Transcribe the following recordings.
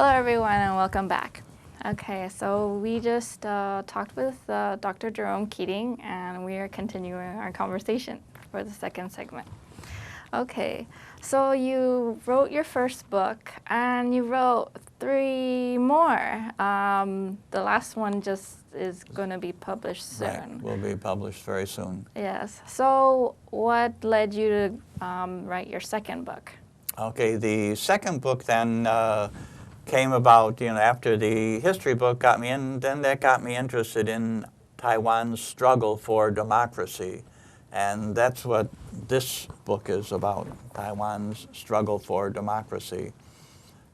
Hello everyone and welcome back. Okay, so we just talked with Dr. Jerome Keating and we are continuing our conversation for the second segment. Okay, so you wrote your first book and you wrote 3 more. The last one just is going to be published soon. Right, will be published very soon. Yes. So what led you to write your second book? Okay, the second book then came about, after the history book got me in, then that got me interested in Taiwan's struggle for democracy. And that's what this book is about, Taiwan's struggle for democracy.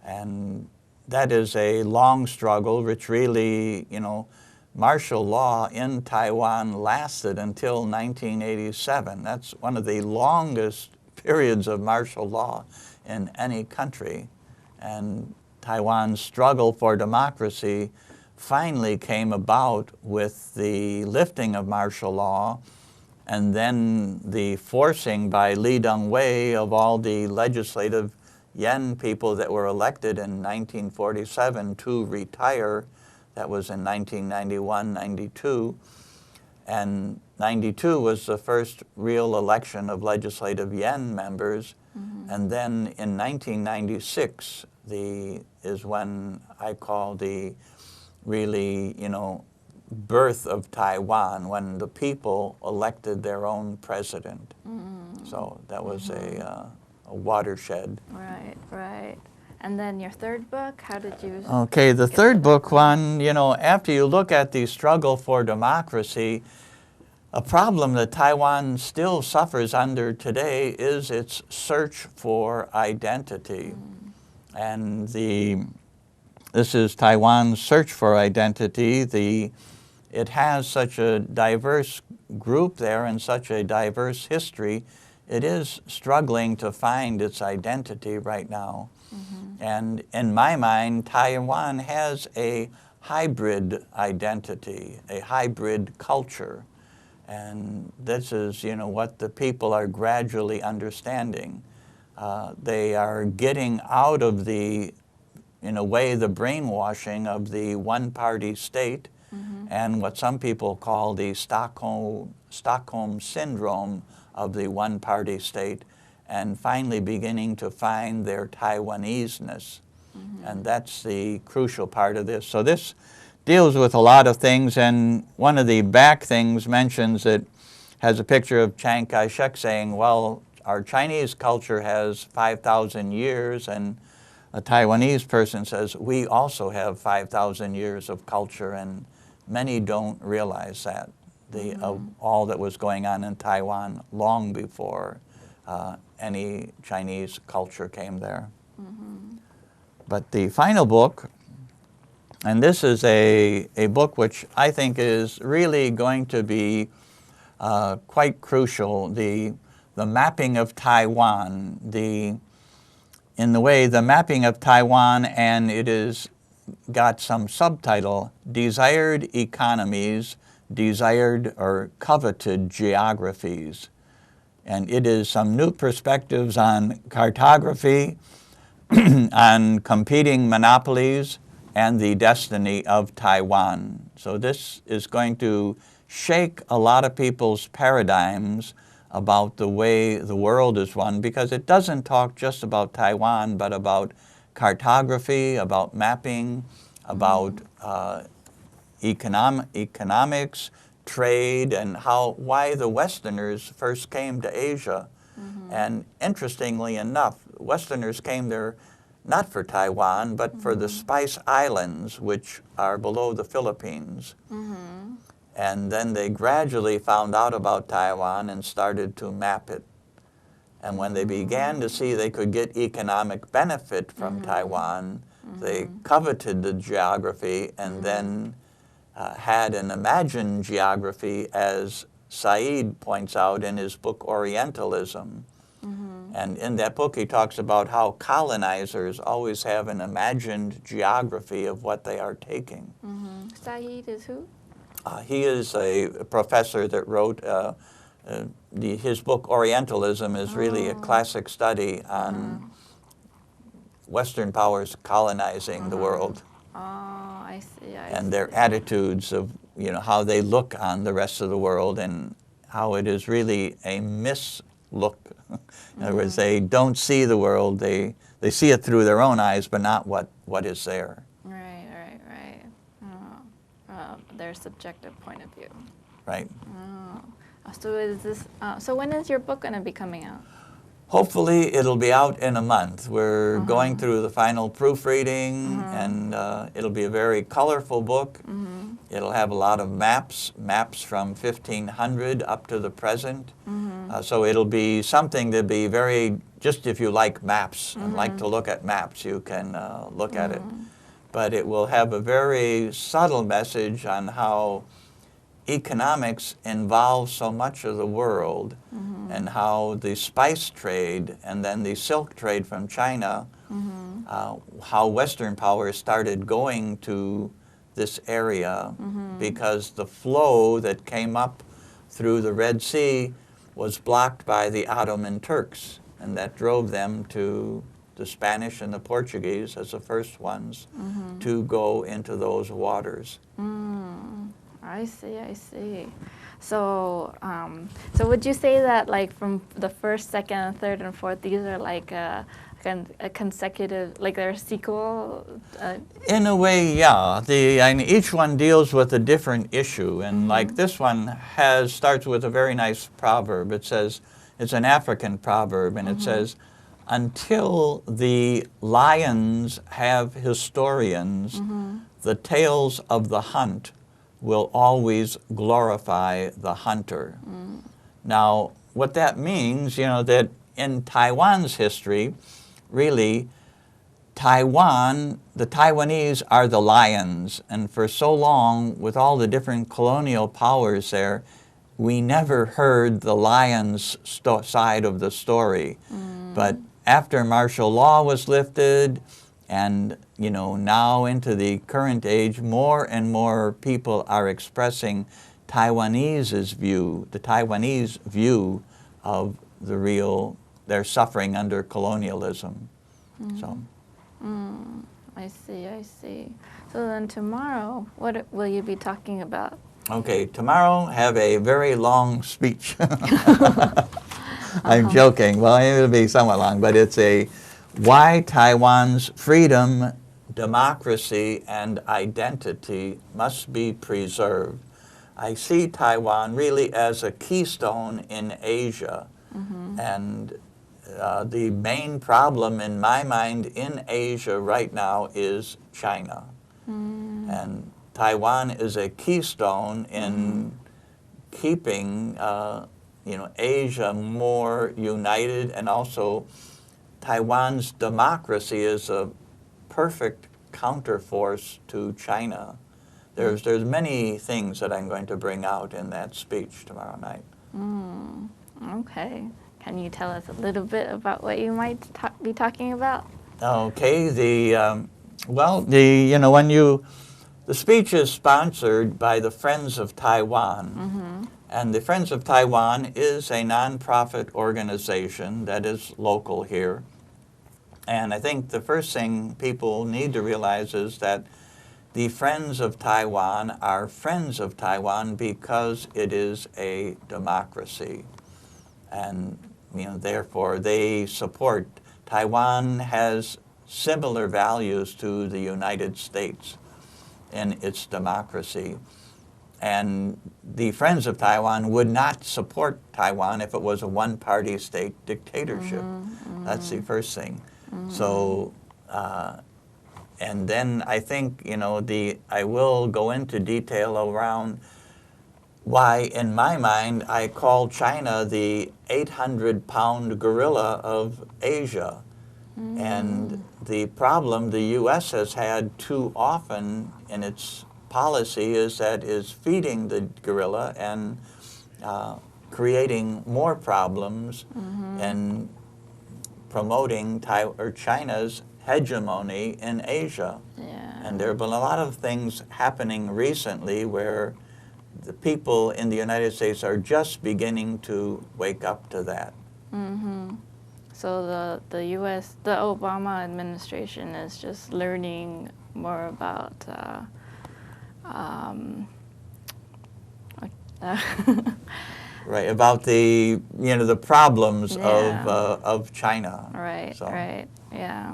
And that is a long struggle, which really, martial law in Taiwan lasted until 1987. That's one of the longest periods of martial law in any country. And Taiwan's struggle for democracy finally came about with the lifting of martial law and then the forcing by Lee Teng-hui of all the legislative Yen people that were elected in 1947 to retire. That was in 1991, 92. And 92 was the first real election of legislative Yen members. Mm-hmm. And then in 1996 is when I call the really, birth of Taiwan, when the people elected their own president. Mm-hmm. So that was a watershed. Right, right. And then your third book, how did you... Okay, the third book one, after you look at the struggle for democracy, a problem that Taiwan still suffers under today is its search for identity. And this is Taiwan's search for identity. It has such a diverse group there and such a diverse history. It is struggling to find its identity right now. Mm-hmm. And in my mind, Taiwan has a hybrid identity, a hybrid culture. And this is, what the people are gradually understanding. They are getting out of in a way, the brainwashing of the one-party state, mm-hmm. and what some people call the Stockholm syndrome of the one-party state, and finally beginning to find their Taiwanese-ness. Mm-hmm. And that's the crucial part of this. So this deals with a lot of things, and one of the back things mentions it has a picture of Chiang Kai-shek saying, well, our Chinese culture has 5,000 years, and a Taiwanese person says, we also have 5,000 years of culture, and many don't realize that, of all that was going on in Taiwan long before any Chinese culture came there. Mm-hmm. But the final book, and this is a book which I think is really going to be quite crucial, the mapping of Taiwan, in the way the mapping of Taiwan, and it is got some subtitle, Desired Economies, Desired or Coveted Geographies. And it is some new perspectives on cartography, on competing monopolies, and the destiny of Taiwan. So this is going to shake a lot of people's paradigms about the way the world is run, because it doesn't talk just about Taiwan, but about cartography, about mapping, about economics, trade, and why the Westerners first came to Asia. Mm-hmm. And interestingly enough, Westerners came there not for Taiwan, but for the Spice Islands, which are below the Philippines. Mm-hmm. And then they gradually found out about Taiwan and started to map it. And when they began to see they could get economic benefit from Taiwan, they coveted the geography and then had an imagined geography, as Said points out in his book Orientalism. Mm-hmm. And in that book he talks about how colonizers always have an imagined geography of what they are taking. Mm-hmm. Said is who? He is a professor that wrote, his book Orientalism is really a classic study on Western powers colonizing the world, Oh, I see. and their attitudes of, you know, how they look on the rest of the world and how it is really a mislook. In other words, they don't see the world, they see it through their own eyes, but not what is there. Right. Their subjective point of view. Right. Oh. So is this? So when is your book going to be coming out? Hopefully it'll be out in a month. We're going through the final proofreading, and it'll be a very colorful book. It'll have a lot of maps from 1500 up to the present. So it'll be something to be very, just if you like maps and like to look at maps, you can look at it. But it will have a very subtle message on how economics involves so much of the world, and how the spice trade and then the silk trade from China, how Western powers started going to this area because the flow that came up through the Red Sea was blocked by the Ottoman Turks, and that drove them to the Spanish and the Portuguese as the first ones to go into those waters. I see. So, so would you say that, like, from the first, second, third, and fourth, these are like a consecutive, like they're a sequel? In a way, yeah. And each one deals with a different issue, and like this one starts with a very nice proverb. It says, it's an African proverb, and it says, "Until the lions have historians, the tales of the hunt will always glorify the hunter." Now, what that means, you know, that in Taiwan's history, really, Taiwan, the Taiwanese are the lions, and for so long, with all the different colonial powers there, we never heard the lions' side of the story. But after martial law was lifted, and, you know, now into the current age, more and more people are expressing Taiwanese view of the real, their suffering under colonialism. So. I see. So then tomorrow, what will you be talking about? Okay, tomorrow have a very long speech. I'm joking. Well, it'll be somewhat long, but it's why Taiwan's freedom, democracy, and identity must be preserved. I see Taiwan really as a keystone in Asia, and the main problem in my mind in Asia right now is China. And Taiwan is a keystone in keeping Asia more united, and also Taiwan's democracy is a perfect counterforce to China. There's many things that I'm going to bring out in that speech tomorrow night. Okay. Can you tell us a little bit about what you might be talking about? Okay. The speech is sponsored by the Friends of Taiwan. And the Friends of Taiwan is a nonprofit organization that is local here. And I think the first thing people need to realize is that the Friends of Taiwan are Friends of Taiwan because it is a democracy. And, therefore they support. Taiwan has similar values to the United States in its democracy. And the Friends of Taiwan would not support Taiwan if it was a one-party state dictatorship. That's the first thing. So, and then I think, I will go into detail around why, in my mind, I call China the 800-pound gorilla of Asia. And the problem the U.S. has had too often in its policy is feeding the gorilla and creating more problems and promoting China's hegemony in Asia. And there have been a lot of things happening recently where the people in the United States are just beginning to wake up to that. So the U.S., the Obama administration is just learning more about Right, about the the problems Yeah. of China. Right, So. right, yeah.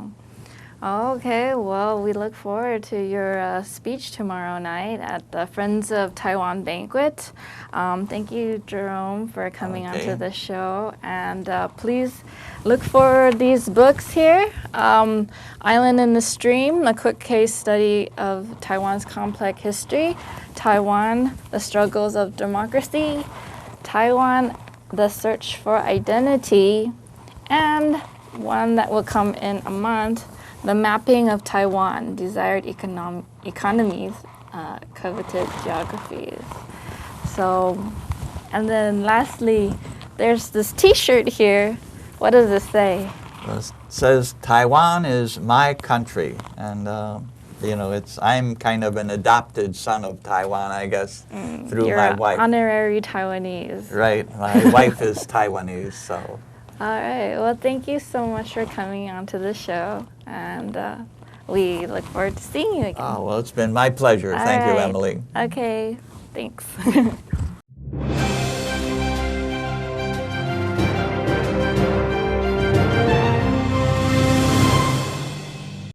Okay, well, we look forward to your speech tomorrow night at the Friends of Taiwan banquet. Thank you, Jerome, for coming Okay. onto the show. And please look for these books here. Island in the Stream, a quick case study of Taiwan's complex history. Taiwan, the struggles of democracy. Taiwan, the search for identity. And one that will come in a month, The Mapping of Taiwan, Desired Economies, Coveted Geographies. So, and then lastly, there's this t-shirt here. What does it say? It says Taiwan is my country, and I'm kind of an adopted son of Taiwan, I guess, through You're my an wife. honorary Taiwanese. Right, my wife is Taiwanese, so. All right. Well, thank you so much for coming onto the show, and we look forward to seeing you again. Oh, well, it's been my pleasure. All Thank you, right. Emily. Okay. Thanks.